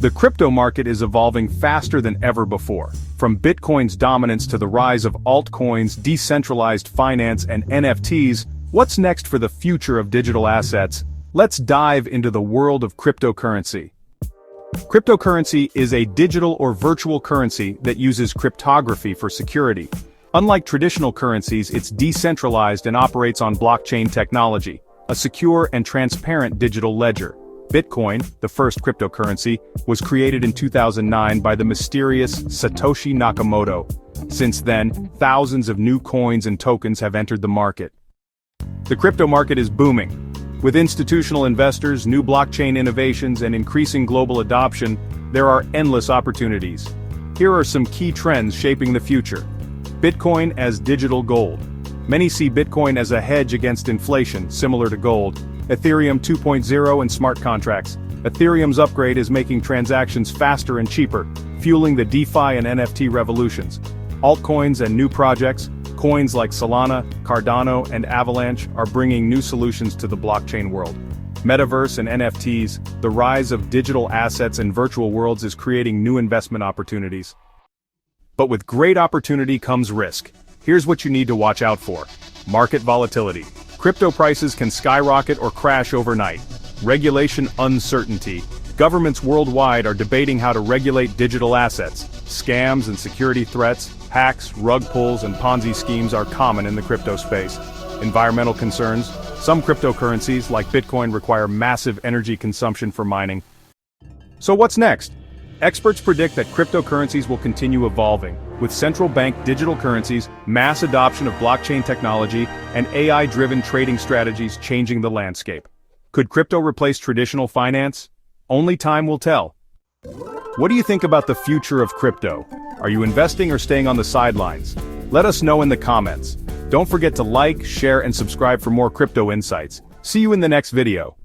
The crypto market is evolving faster than ever before. From Bitcoin's dominance to the rise of altcoins, decentralized finance, and NFTs, what's next for the future of digital assets? Let's dive into the world of cryptocurrency. Cryptocurrency is a digital or virtual currency that uses cryptography for security. Unlike traditional currencies, it's decentralized and operates on blockchain technology, a secure and transparent digital ledger. Bitcoin, the first cryptocurrency, was created in 2009 by the mysterious Satoshi Nakamoto. Since then, thousands of new coins and tokens have entered the market. The crypto market is booming. With institutional investors, new blockchain innovations, and increasing global adoption, there are endless opportunities. Here are some key trends shaping the future. Bitcoin as digital gold. Many see Bitcoin as a hedge against inflation, similar to gold. Ethereum 2.0 and smart contracts. Ethereum's upgrade is making transactions faster and cheaper, fueling the DeFi and NFT revolutions. Altcoins and new projects, coins like Solana, Cardano, and Avalanche are bringing new solutions to the blockchain world. Metaverse and NFTs, the rise of digital assets and virtual worlds is creating new investment opportunities. But with great opportunity comes risk. Here's what you need to watch out for. Market volatility. Crypto prices can skyrocket or crash overnight. Regulation uncertainty. Governments worldwide are debating how to regulate digital assets. Scams and security threats, hacks, rug pulls, and Ponzi schemes are common in the crypto space. Environmental concerns. Some cryptocurrencies, like Bitcoin, require massive energy consumption for mining. So what's next? Experts predict that cryptocurrencies will continue evolving, with central bank digital currencies, mass adoption of blockchain technology, and AI-driven trading strategies changing the landscape. Could crypto replace traditional finance? Only time will tell. What do you think about the future of crypto? Are you investing or staying on the sidelines? Let us know in the comments. Don't forget to like, share, and subscribe for more crypto insights. See you in the next video.